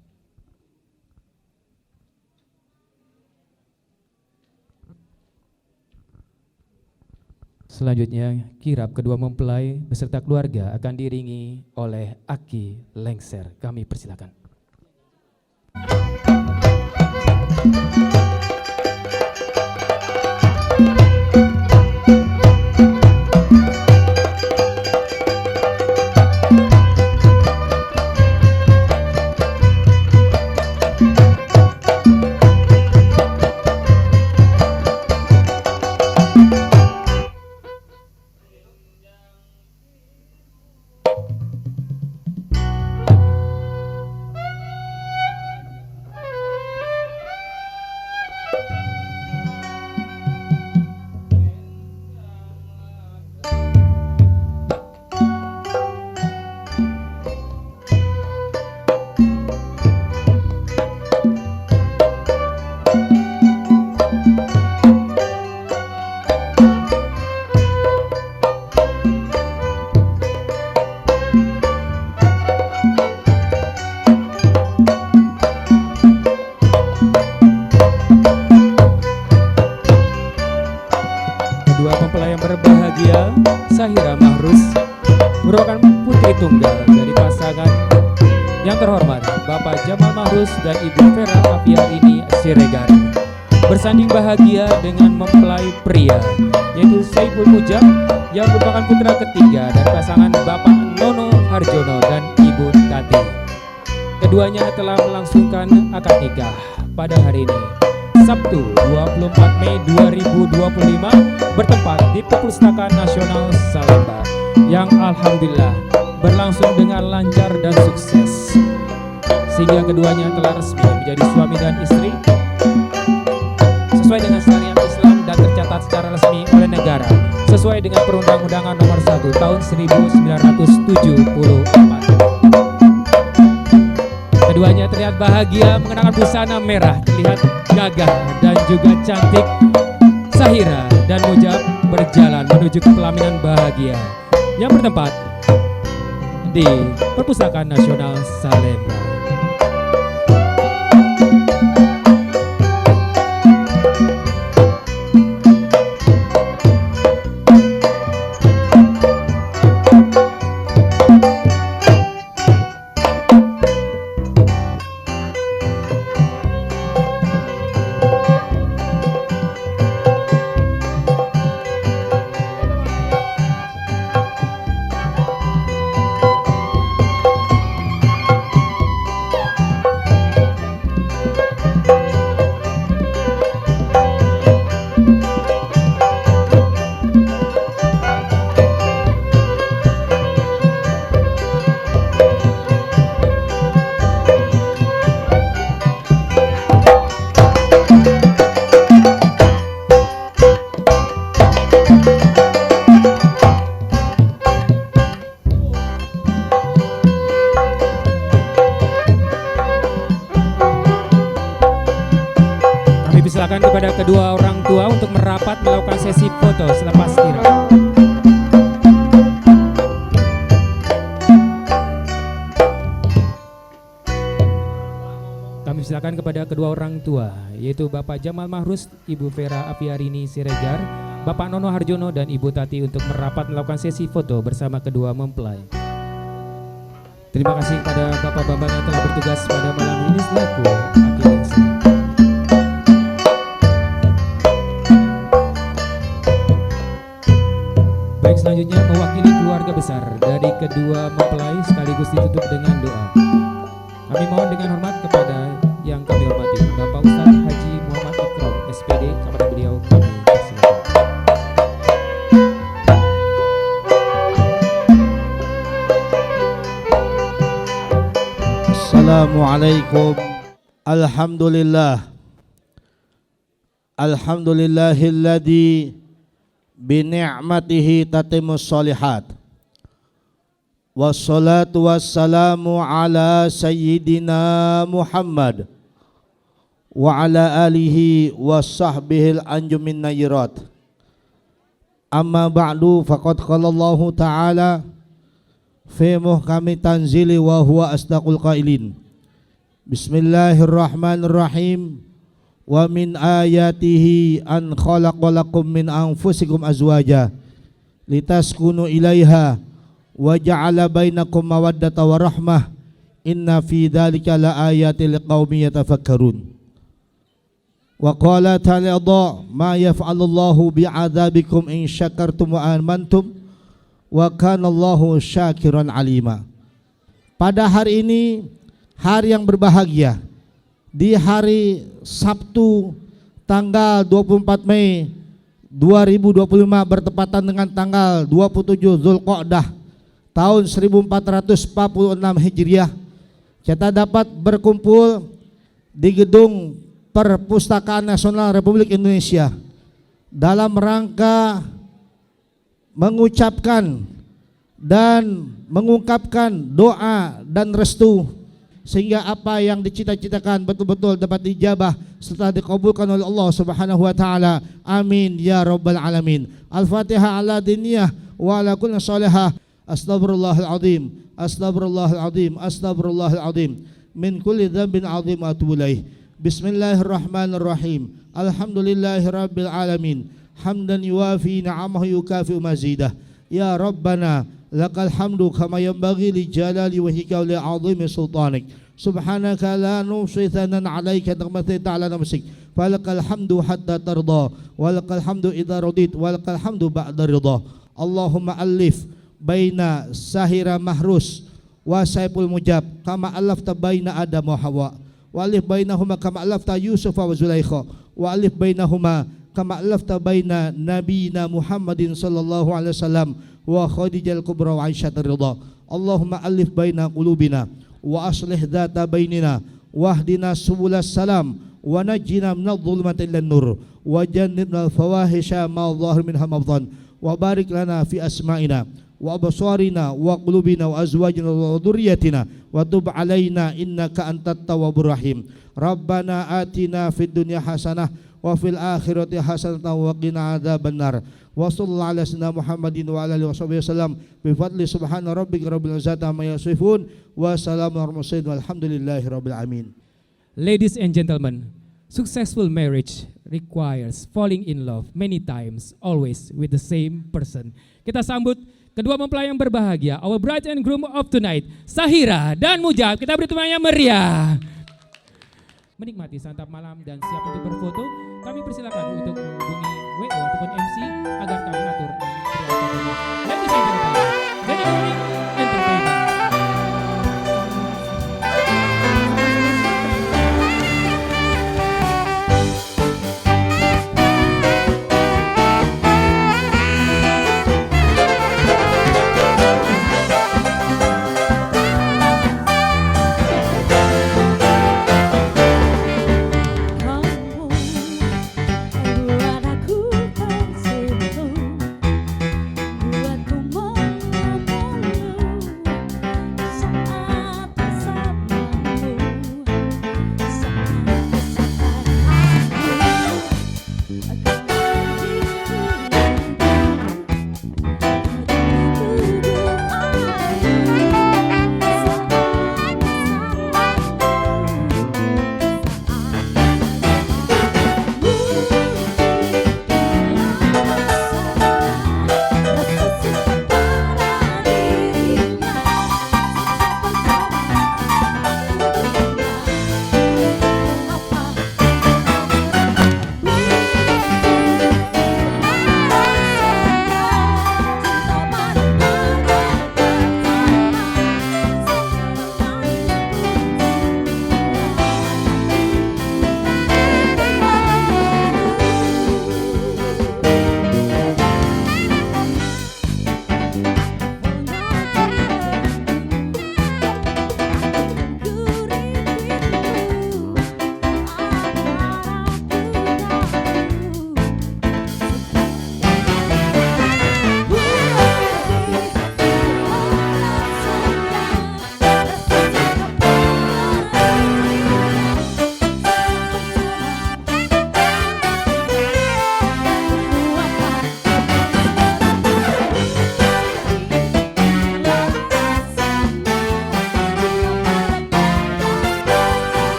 Selanjutnya, kirap kedua mempelai beserta keluarga akan diiringi oleh aki lengser. Kami persilakan. Kedua mempelai yang berbahagia, Sahira Mahrus merupakan putri tunggal dari pasangan yang terhormat Bapak Jamal Mahrus dan Ibu Vera Apiarini Siregar, bersanding bahagia dengan mempelai pria yaitu Saiful Mujab yang merupakan putra ketiga dari pasangan Bapak Nono Harjono dan Ibu Tati. Keduanya telah melangsungkan akad nikah pada hari ini, Sabtu 24 Mei 2025 bertempat di Perpustakaan Nasional Salemba yang alhamdulillah berlangsung dengan lancar dan sukses, sehingga keduanya telah resmi menjadi suami dan istri sesuai dengan syariat Islam dan tercatat secara resmi oleh negara sesuai dengan Perundang-undangan Nomor 1 Tahun 1974. Keduanya terlihat bahagia mengenakan busana merah, terlihat gagah dan juga cantik. Sahira dan Mujab berjalan menuju ke pelaminan bahagia yang bertempat di Perpustakaan Nasional Salemba. Silakan kepada kedua orang tua untuk merapat melakukan sesi foto selepas kirap. Kami silakan kepada kedua orang tua, yaitu Bapak Jamal Mahrus, Ibu Vera Apiarini Siregar, Bapak Nono Harjono dan Ibu Tati untuk merapat melakukan sesi foto bersama kedua mempelai. Terima kasih kepada Bapak Bambang yang telah bertugas pada malam ini selaku aki lengser. Baik, selanjutnya mewakili keluarga besar dari kedua mempelai sekaligus ditutup dengan doa. Kami mohon dengan hormat kepada yang kami hormati Bapak Ustadz Haji Muhammad Ikrom SPD, kepada beliau kami persilakan. Assalamualaikum. Alhamdulillah. Alhamdulillahilladzi bini'matihi tatimmus sholihat. Wassalatu wassalamu ala sayyidina Muhammad wa ala alihi wa sahbihil anjumin nayirat. Amma ba'du faqad qala Allahu ta'ala fi muhkami tanzili wa huwa asdaqul qailin. Bismillahirrahmanirrahim. Wa min ayatihi an khalaqalakum min anfusikum azwaja litaskunu ilaiha wa ja'ala bainakum mawaddata wa rahmah. Inna fi dzalika laayatil liqaumin yatafakkarun. Wa qala ta'ala ma yaf'alullahu bi'adzabikum in syakartum wa amantum wa kana Allahu syakiran alima. Pada hari ini, hari yang berbahagia, di hari Sabtu tanggal 24 Mei 2025 bertepatan dengan tanggal 27 Zulqa'dah tahun 1446 Hijriah, kita dapat berkumpul di gedung Perpustakaan Nasional Republik Indonesia dalam rangka mengucapkan dan mengungkapkan doa dan restu sehingga apa yang dicita-citakan betul-betul dapat dijabah serta dikabulkan oleh Allah Subhanahu wa taala. Amin ya rabbal alamin. Al-Fatihah ala diniyah wa ala kulli salihah. Astaghfirullahal azim. Astaghfirullahal azim. Astaghfirullahal azim. Min kulli dzambin azim wa atubu ilaih. Bismillahirrahmanirrahim. Alhamdulillahirabbil alamin. Hamdan yuwafi ni'amahu yukafi mazidah. Ya Rabbana lakal hamdu kama yanbaghi li jalali wajhika wa li 'azimi sultanik. Subhanaka la nuhsi thanan 'alaika kama ta'ala nafsik. Falakal hamdu hatta tarda wa lakal hamdu idza radit wa lakal hamdu ba'da ridha. Allahumma alif baina Sahira Mahrus wa Saiful Mujab kama alafta baina Adam wa Hawa wa alif bainahuma kama alafta Yusuf wa Zulaikha wa alif bainahuma kama alafta baina nabiyina Muhammadin sallallahu alaihi wasallam wa Khadijah al-Kubra wa Aisyah ar-Ridha. Allahumma alif baina qulubina wa aslih dhata bainina wahdina subulas salam wa najjina minadh dhulumati ilan nur wa jannibna al-fawahisha ma dhahir minha ma batan wa barik lana fi asma'ina wa absarina wa qulubina wa azwajina wa dhurriyyatina wa tub alaina innaka antat tawwabur rahim. Rabbana atina fid dunya hasanah wa fil akhirati hasanah wa qina adzabannar. Wa sallallahu ala sayyidina Muhammadin wa ala alihi wasallam bi fadli subhana rabbika rabbil izzati amma yasifun wa salamun alal mursalin walhamdulillahi rabbil alamin. Ladies and gentlemen, successful marriage requires falling in love many times, always with the same person. Kita sambut kedua mempelai yang berbahagia, our bride and groom of tonight, Sahira dan Mujab. Kita beri tepuk tangan meriah. Menikmati santap malam dan siap untuk berfoto, kami persilakan untuk menghubungi WO ataupun MC agar kami atur. Ladies and gentlemen, Dynamic Entertainment. Buatku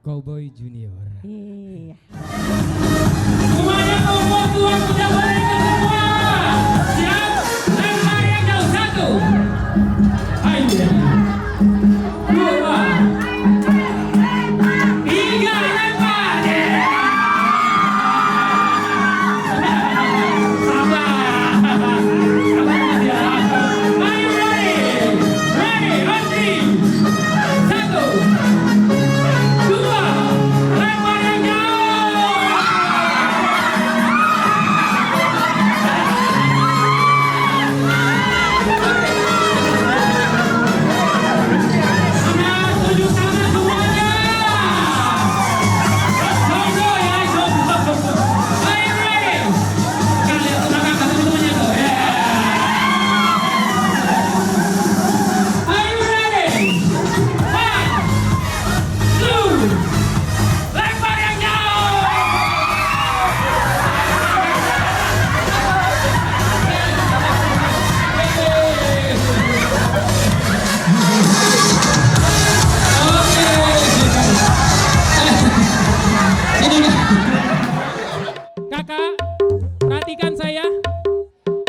Cowboy Junior. Iya. Semuanya kumpul tuan sudah balik ke semua. Siap? Lempar yang jauh. 1. Ayo. 2. 3 lempar.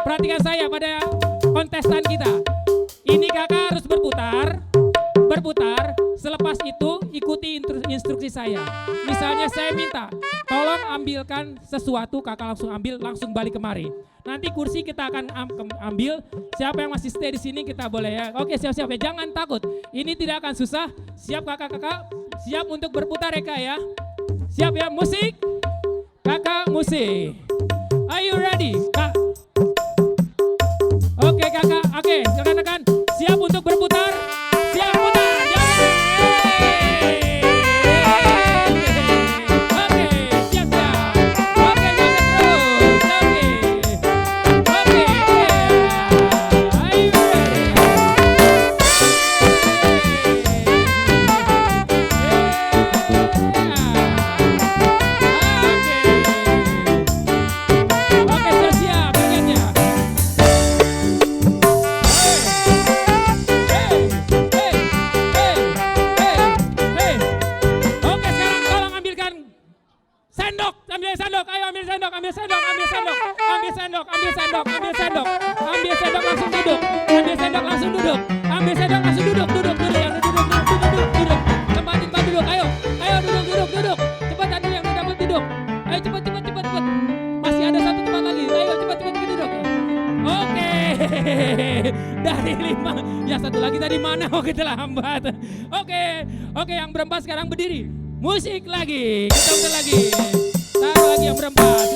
Perhatikan saya pada kontestan kita. Ini kakak harus berputar. Selepas itu ikuti instruksi saya. Misalnya saya minta, tolong ambilkan sesuatu, kakak langsung ambil, langsung balik kemari. Nanti kursi kita akan ambil. Siapa yang masih stay di sini kita boleh ya. Oke, siap-siap ya, jangan takut. Ini tidak akan susah. Siap kakak-kakak? Siap untuk berputar ya kak ya? Siap ya, musik? Kakak musik. Are you ready? Kak. Oke kakak, oke rekan-rekan siap untuk berputar? Siap putar, oke siap-siap. Oke jangan terus, oke. Are you ready? Oke siap-siap bagiannya. Sendok, ayo ambil sendok, ambil sendok langsung duduk, ambil sendok langsung duduk, yang duduk, tempatin tempat duduk, ayo duduk, cepetan dulu yang dapat duduk, ayo cepet, masih ada satu tempat lagi, ayo cepet duduk, oke, dari 5, ya satu lagi tadi mana, oke terlambat, oke yang berempat sekarang berdiri, musik lagi, kita udah lagi. Taruh lagi yang berempat.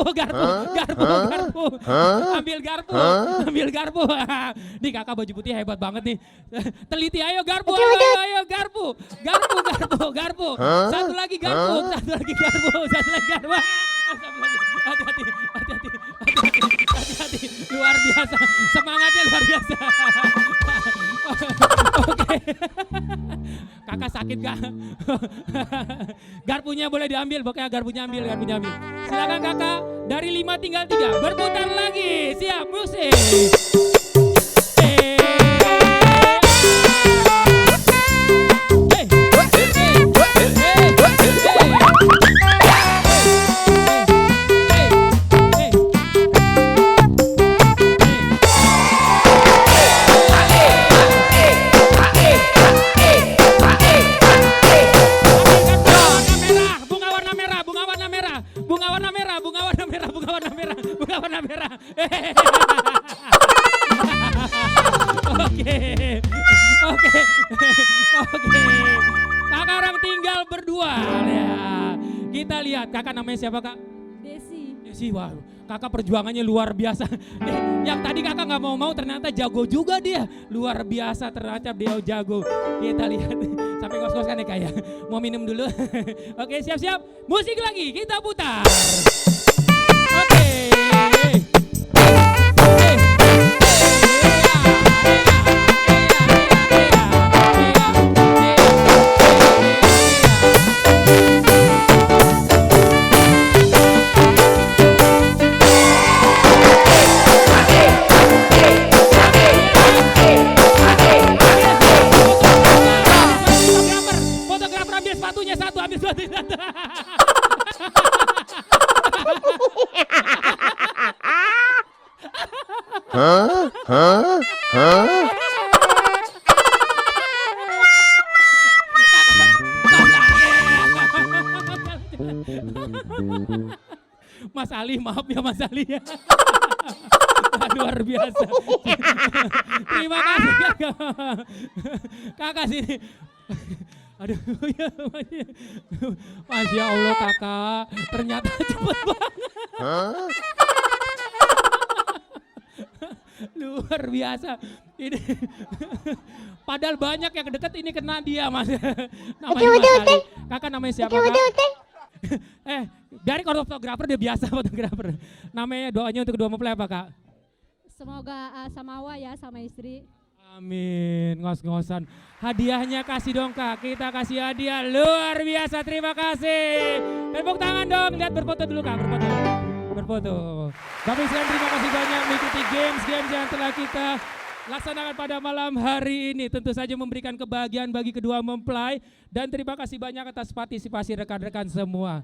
Oke, berputar. Ambil garpu. Nih kakak baju putih hebat banget nih. Teliti, ayo garpu. Satu lagi garpu. Hati-hati. Luar biasa. Semangatnya luar biasa. Oke. Kakak sakit kak? Garpunya boleh diambil, pokoknya garpunya ambil. Silakan kakak, dari 5 tinggal 3, berputar lagi, siap musik. Bunga warna merah. Oke. Sekarang tinggal berdua. Ya. Kita lihat kakak namanya siapa kak? Desi. Wah Kakak perjuangannya luar biasa. Nih, yang tadi kakak nggak mau ternyata jago juga dia. Luar biasa ternyata dia jago. Kita lihat sampai ngos-ngos kan ya kayak. Mau minum dulu. Oke, siap-siap. Musik lagi kita putar. Oke. Fotografer ambil sepatunya satu, ambil sepatunya satu. Mas Ali, maaf ya Mas Ali ya. Luar biasa. Terima kasih kakak. Kakak sini. Aduh, ya, Masya Allah kakak, ternyata cepet banget. Luar biasa. Ini padahal banyak yang deket, ini kena dia mas. Namanya Mas Ali. Kakak namanya siapa kak? Dari fotografer dia biasa fotografer. Namanya doanya untuk kedua mempelai apa kak? Semoga samawa ya sama istri. Amin, ngos-ngosan. Hadiahnya kasih dong kak, kita kasih hadiah luar biasa, terima kasih. Tepuk tangan dong, lihat berfoto dulu kak, berfoto. Bapak sekalian terima kasih banyak mengikuti games yang telah kita laksanakan pada malam hari ini. Tentu saja memberikan kebahagiaan bagi kedua mempelai dan terima kasih banyak atas partisipasi rekan-rekan semua.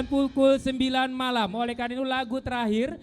dengan pukul 9 malam. Oleh karena itu lagu terakhir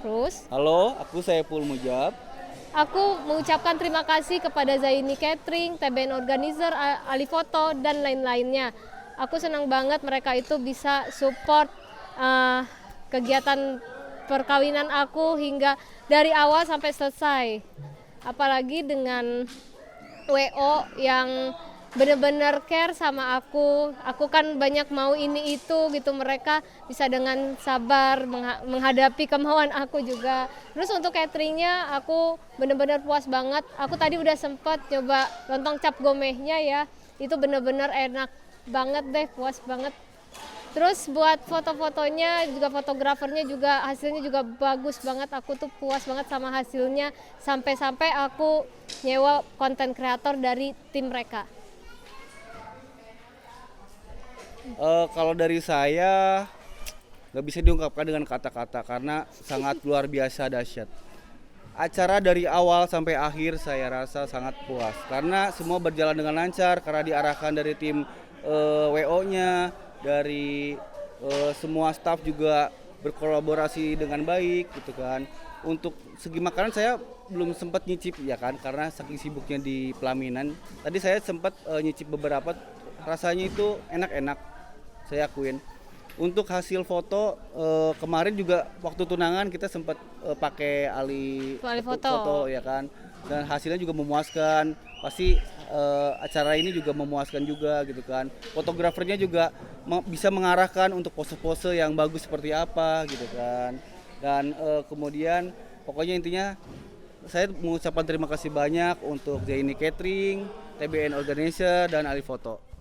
Terus Halo, aku Saiful Mujab. aku mengucapkan terima kasih kepada Zaini Catering, TBN Organizer, Ali Foto, dan lain-lainnya. Aku senang banget mereka itu bisa support kegiatan perkawinan aku hingga dari awal sampai selesai. Apalagi dengan WO yang benar-benar care sama aku. Aku kan banyak mau ini itu gitu, mereka bisa dengan sabar menghadapi kemauan aku juga. Terus untuk cateringnya aku benar-benar puas banget. Aku tadi udah sempat coba lontong cap gomehnya ya, itu benar-benar enak banget deh, puas banget. Terus buat foto-fotonya juga, fotografernya juga hasilnya juga bagus banget. Aku tuh puas banget sama hasilnya, sampai-sampai aku nyewa konten kreator dari tim mereka. Kalau dari saya nggak bisa diungkapkan dengan kata-kata karena sangat luar biasa dahsyat. Acara dari awal sampai akhir saya rasa sangat puas karena semua berjalan dengan lancar karena diarahkan dari tim WO-nya, dari semua staf juga berkolaborasi dengan baik gitu kan. Untuk segi makanan saya belum sempat nyicip ya kan karena saking sibuknya di pelaminan. Tadi saya sempat nyicip beberapa, rasanya itu enak-enak. Saya akuin. Untuk hasil foto kemarin juga waktu tunangan kita sempat pakai Ali foto ya kan, dan hasilnya juga memuaskan. Pasti acara ini juga memuaskan juga gitu kan. Fotografernya juga bisa mengarahkan untuk pose-pose yang bagus seperti apa gitu kan. Dan kemudian pokoknya intinya saya mengucapkan terima kasih banyak untuk Zaini Catering, TBN Organizer, dan Ali Foto.